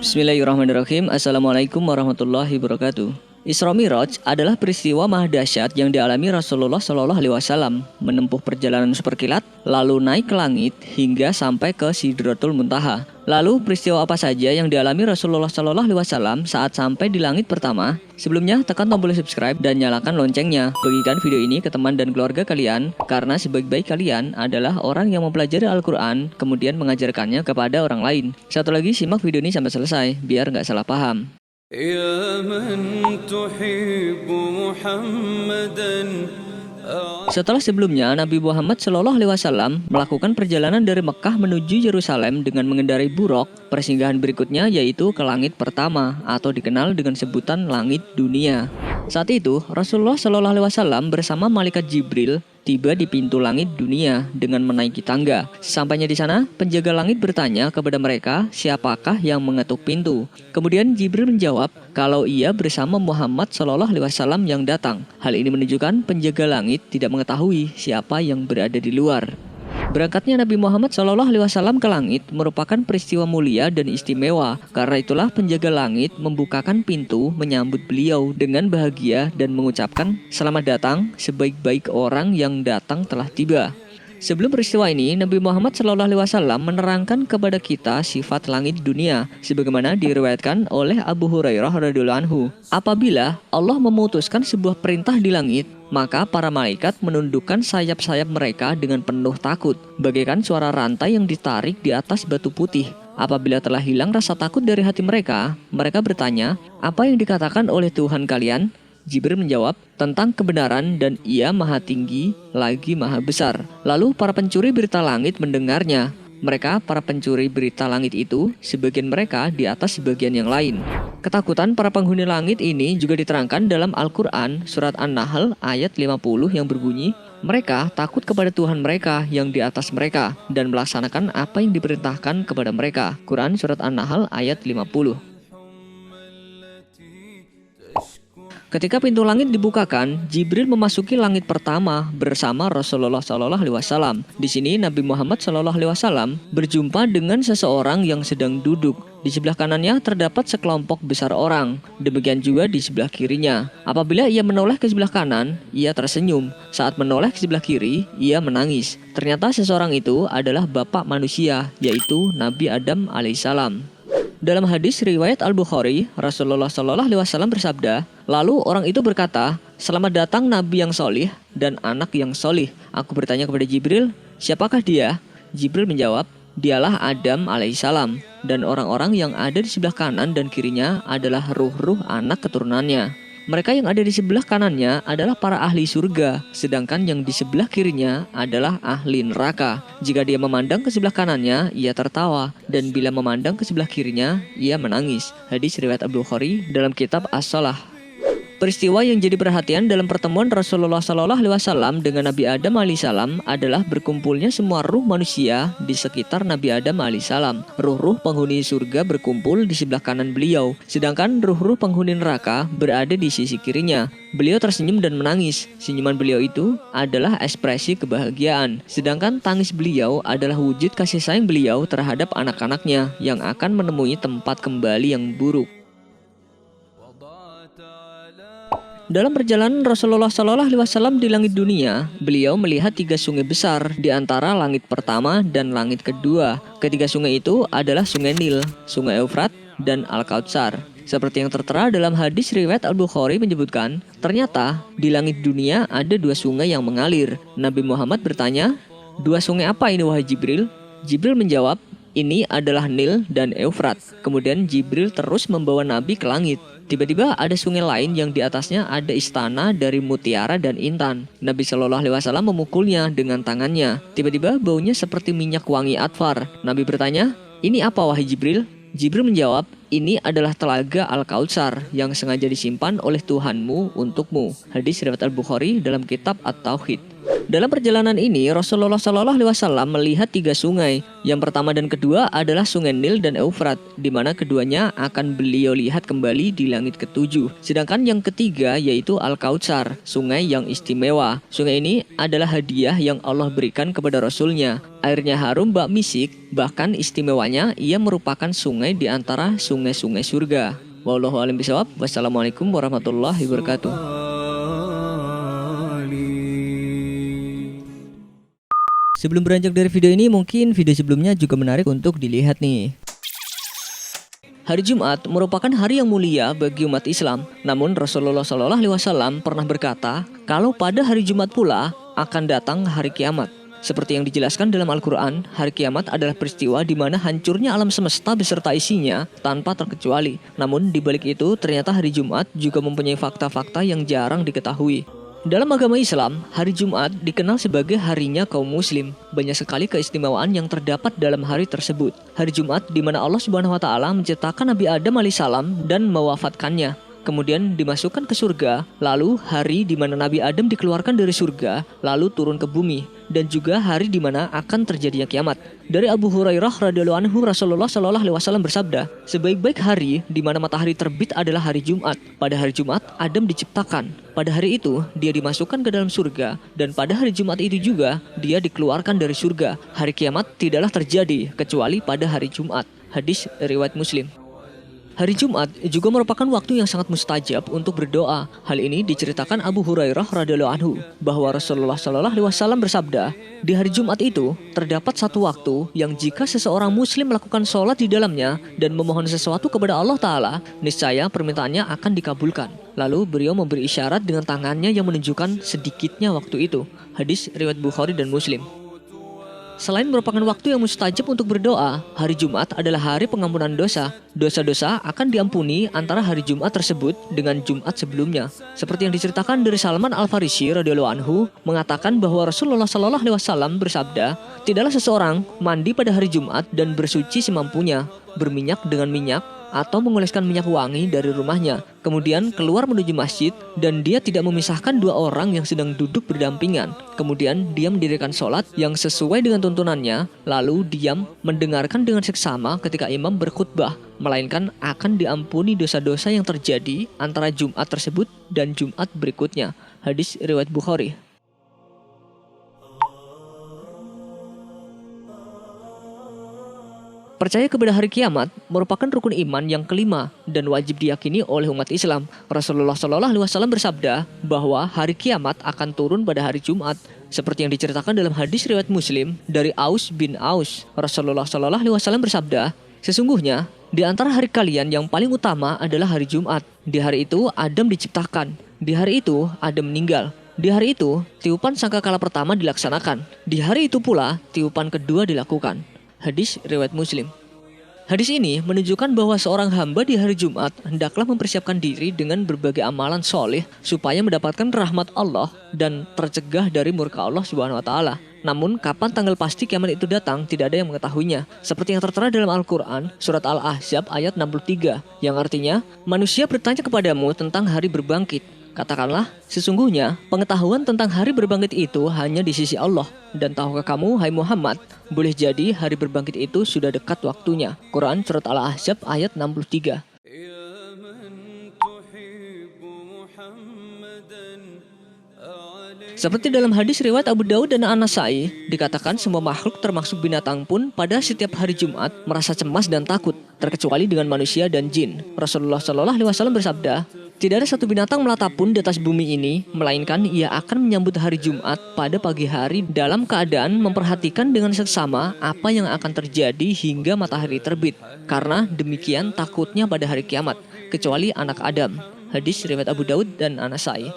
Bismillahirrahmanirrahim. Assalamualaikum warahmatullahi wabarakatuh. Isra Miraj adalah peristiwa maha dahsyat yang dialami Rasulullah Shallallahu Alaihi Wasallam, menempuh perjalanan seperkilat, lalu naik ke langit hingga sampai ke Sidratul Muntaha. Lalu peristiwa apa saja yang dialami Rasulullah Shallallahu Alaihi Wasallam saat sampai di langit pertama? Sebelumnya tekan tombol subscribe dan nyalakan loncengnya. Bagikan video ini ke teman dan keluarga kalian, karena sebaik-baik kalian adalah orang yang mempelajari Al-Quran kemudian mengajarkannya kepada orang lain. Satu lagi, simak video ini sampai selesai biar nggak salah paham. يا من تحب محمدا. Setelah sebelumnya Nabi Muhammad Shallallahu Alaihi Wasallam melakukan perjalanan dari Mekah menuju Yerusalem dengan mengendarai buraq, persinggahan berikutnya yaitu ke langit pertama atau dikenal dengan sebutan langit dunia. Saat itu Rasulullah Shallallahu Alaihi Wasallam bersama malaikat Jibril tiba di pintu langit dunia dengan menaiki tangga. Sesampainya di sana, penjaga langit bertanya kepada mereka siapakah yang mengetuk pintu. Kemudian Jibril menjawab kalau ia bersama Muhammad Shallallahu Alaihi Wasallam yang datang. Hal ini menunjukkan penjaga langit tidak mengetahui siapa yang berada di luar. Berangkatnya Nabi Muhammad Shallallahu Alaihi Wasallam ke langit merupakan peristiwa mulia dan istimewa. Karena itulah penjaga langit membukakan pintu menyambut beliau dengan bahagia dan mengucapkan selamat datang, sebaik-baik orang yang datang telah tiba. Sebelum peristiwa ini, Nabi Muhammad SAW menerangkan kepada kita sifat langit dunia, sebagaimana diriwayatkan oleh Abu Hurairah radhiyallahu anhu. Apabila Allah memutuskan sebuah perintah di langit, maka para malaikat menundukkan sayap-sayap mereka dengan penuh takut, bagaikan suara rantai yang ditarik di atas batu putih. Apabila telah hilang rasa takut dari hati mereka, mereka bertanya, apa yang dikatakan oleh Tuhan kalian? Jibril menjawab, tentang kebenaran dan ia maha tinggi lagi maha besar. Lalu para pencuri berita langit mendengarnya. Mereka, para pencuri berita langit itu, sebagian mereka di atas sebagian yang lain. Ketakutan para penghuni langit ini juga diterangkan dalam Al-Quran, surat An-Nahl ayat 50 yang berbunyi, mereka takut kepada Tuhan mereka yang di atas mereka dan melaksanakan apa yang diperintahkan kepada mereka. Quran surat An-Nahl ayat 50. Ketika pintu langit dibukakan, Jibril memasuki langit pertama bersama Rasulullah Shallallahu Alaihi Wasallam. Di sini Nabi Muhammad Shallallahu Alaihi Wasallam berjumpa dengan seseorang yang sedang duduk. Di sebelah kanannya terdapat sekelompok besar orang. Demikian juga di sebelah kirinya. Apabila ia menoleh ke sebelah kanan, ia tersenyum. Saat menoleh ke sebelah kiri, ia menangis. Ternyata seseorang itu adalah bapak manusia, yaitu Nabi Adam alaihissalam. Dalam hadis riwayat Al-Bukhari, Rasulullah Shallallahu Alaihi Wasallam bersabda, lalu orang itu berkata, selamat datang Nabi yang solih dan anak yang solih. Aku bertanya kepada Jibril, siapakah dia? Jibril menjawab, dialah Adam alaihissalam, dan orang-orang yang ada di sebelah kanan dan kirinya adalah ruh-ruh anak keturunannya. Mereka yang ada di sebelah kanannya adalah para ahli surga, sedangkan yang di sebelah kirinya adalah ahli neraka. Jika dia memandang ke sebelah kanannya, ia tertawa, dan bila memandang ke sebelah kirinya, ia menangis. Hadis riwayat Al-Bukhari dalam kitab As-Shalah. Peristiwa yang jadi perhatian dalam pertemuan Rasulullah Shallallahu Alaihi Wasallam dengan Nabi Adam alaihissalam adalah berkumpulnya semua ruh manusia di sekitar Nabi Adam alaihissalam. Ruh-ruh penghuni surga berkumpul di sebelah kanan beliau, sedangkan ruh-ruh penghuni neraka berada di sisi kirinya. Beliau tersenyum dan menangis. Senyuman beliau itu adalah ekspresi kebahagiaan, sedangkan tangis beliau adalah wujud kasih sayang beliau terhadap anak-anaknya yang akan menemui tempat kembali yang buruk. Dalam perjalanan Rasulullah Shallallahu Alaihi Wasallam di langit dunia, beliau melihat 3 sungai besar di antara langit pertama dan langit kedua. Ketiga sungai itu adalah Sungai Nil, Sungai Eufrat, dan Al-Kautsar. Seperti yang tertera dalam hadis riwayat Al-Bukhari menyebutkan, ternyata di langit dunia ada 2 sungai yang mengalir. Nabi Muhammad bertanya, 2 sungai apa ini wahai Jibril? Jibril menjawab, ini adalah Nil dan Eufrat. Kemudian Jibril terus membawa Nabi ke langit. Tiba-tiba ada sungai lain yang di atasnya ada istana dari mutiara dan intan. Nabi Shallallahu Alaihi Wasallam memukulnya dengan tangannya. Tiba-tiba baunya seperti minyak wangi atfar. Nabi bertanya, ini apa wahai Jibril? Jibril menjawab, ini adalah telaga Al-Kautsar yang sengaja disimpan oleh Tuhanmu untukmu. Hadis riwayat Al-Bukhari dalam kitab At-Tauhid. Dalam perjalanan ini, Rasulullah Shallallahu Alaihi Wasallam melihat 3 sungai. Yang pertama dan kedua adalah Sungai Nil dan Eufrat, di mana keduanya akan beliau lihat kembali di langit ke-7. Sedangkan yang ketiga yaitu Al-Kautsar, sungai yang istimewa. Sungai ini adalah hadiah yang Allah berikan kepada Rasulnya. Airnya harum bak misik, bahkan istimewanya ia merupakan sungai di antara sungai-sungai surga. Wallahu a'lam bishawab. Wassalamualaikum warahmatullahi wabarakatuh. Sebelum beranjak dari video ini, mungkin video sebelumnya juga menarik untuk dilihat nih. Hari Jumat merupakan hari yang mulia bagi umat Islam. Namun Rasulullah Shallallahu Alaihi Wasallam pernah berkata, kalau pada hari Jumat pula akan datang hari kiamat. Seperti yang dijelaskan dalam Al-Quran, hari kiamat adalah peristiwa di mana hancurnya alam semesta beserta isinya tanpa terkecuali. Namun di balik itu ternyata hari Jumat juga mempunyai fakta-fakta yang jarang diketahui. Dalam agama Islam, hari Jumat dikenal sebagai harinya kaum muslim. Banyak sekali keistimewaan yang terdapat dalam hari tersebut. Hari Jumat di mana Allah Subhanahu wa taala menciptakan Nabi Adam alaihissalam dan mewafatkannya. Kemudian dimasukkan ke surga, lalu hari di mana Nabi Adam dikeluarkan dari surga, lalu turun ke bumi, dan juga hari di mana akan terjadinya kiamat. Dari Abu Hurairah radhiyallahu anhu, Rasulullah Shallallahu Alaihi Wasallam bersabda, sebaik-baik hari di mana matahari terbit adalah hari Jumat. Pada hari Jumat, Adam diciptakan. Pada hari itu, dia dimasukkan ke dalam surga, dan pada hari Jumat itu juga, dia dikeluarkan dari surga. Hari kiamat tidaklah terjadi, kecuali pada hari Jumat. Hadis riwayat Muslim. Hari Jumat juga merupakan waktu yang sangat mustajab untuk berdoa. Hal ini diceritakan Abu Hurairah radhiyallahu anhu bahwa Rasulullah Shallallahu Alaihi Wasallam bersabda, di hari Jumat itu terdapat satu waktu yang jika seseorang muslim melakukan sholat di dalamnya dan memohon sesuatu kepada Allah Ta'ala, niscaya permintaannya akan dikabulkan. Lalu beliau memberi isyarat dengan tangannya yang menunjukkan sedikitnya waktu itu. Hadis riwayat Bukhari dan Muslim. Selain merupakan waktu yang mustajab untuk berdoa, hari Jumat adalah hari pengampunan dosa. Dosa-dosa akan diampuni antara hari Jumat tersebut dengan Jumat sebelumnya. Seperti yang diceritakan dari Salman Al-Farisi radhiyallahu anhu mengatakan bahwa Rasulullah Shallallahu Alaihi Wasallam bersabda, tidaklah seseorang mandi pada hari Jumat dan bersuci semampunya, berminyak dengan minyak, atau mengoleskan minyak wangi dari rumahnya, kemudian keluar menuju masjid dan dia tidak memisahkan dua orang yang sedang duduk berdampingan. Kemudian dia mendirikan sholat yang sesuai dengan tuntunannya, lalu diam mendengarkan dengan seksama ketika imam berkhutbah, melainkan akan diampuni dosa-dosa yang terjadi antara Jumat tersebut dan Jumat berikutnya. Hadis riwayat Bukhari. Percaya kepada hari kiamat merupakan rukun iman yang kelima dan wajib diyakini oleh umat Islam. Rasulullah Shallallahu Alaihi Wasallam bersabda bahwa hari kiamat akan turun pada hari Jumat. Seperti yang diceritakan dalam hadis riwayat Muslim dari Aus bin Aus, Rasulullah Shallallahu Alaihi Wasallam bersabda, sesungguhnya di antara hari kalian yang paling utama adalah hari Jumat. Di hari itu Adam diciptakan. Di hari itu Adam meninggal. Di hari itu tiupan sangkakala pertama dilaksanakan. Di hari itu pula tiupan kedua dilakukan. Hadis riwayat Muslim. Hadis ini menunjukkan bahwa seorang hamba di hari Jumat hendaklah mempersiapkan diri dengan berbagai amalan soleh supaya mendapatkan rahmat Allah dan tercegah dari murka Allah Subhanahu wa taala. Namun kapan tanggal pasti kiamat itu datang tidak ada yang mengetahuinya. Seperti yang tertera dalam Al-Quran surat Al-Ahzab ayat 63 yang artinya, manusia bertanya kepadamu tentang hari berbangkit. Katakanlah, sesungguhnya pengetahuan tentang hari berbangkit itu hanya di sisi Allah. Dan tahukah kamu, hai Muhammad, boleh jadi hari berbangkit itu sudah dekat waktunya. Quran surat Al-Ahzab ayat 63. Seperti dalam hadis riwayat Abu Daud dan An-Nasai, dikatakan semua makhluk termasuk binatang pun pada setiap hari Jumat merasa cemas dan takut, terkecuali dengan manusia dan jin. Rasulullah Shallallahu Alaihi Wasallam bersabda, tidak ada satu binatang melata pun di atas bumi ini, melainkan ia akan menyambut hari Jumat pada pagi hari dalam keadaan memperhatikan dengan seksama apa yang akan terjadi hingga matahari terbit. Karena demikian takutnya pada hari kiamat, kecuali anak Adam. Hadis riwayat Abu Daud dan An-Nasai.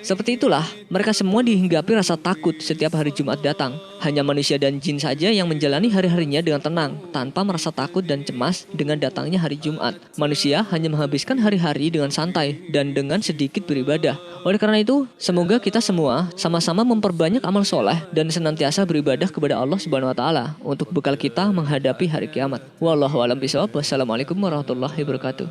Seperti itulah, mereka semua dihinggapi rasa takut setiap hari Jumat datang. Hanya manusia dan jin saja yang menjalani hari-harinya dengan tenang, tanpa merasa takut dan cemas dengan datangnya hari Jumat. Manusia hanya menghabiskan hari-hari dengan santai dan dengan sedikit beribadah. Oleh karena itu, semoga kita semua sama-sama memperbanyak amal soleh dan senantiasa beribadah kepada Allah Subhanahu wa taala untuk bekal kita menghadapi hari kiamat. Wallahu a'lam bishawab. Wassalamualaikum warahmatullahi wabarakatuh.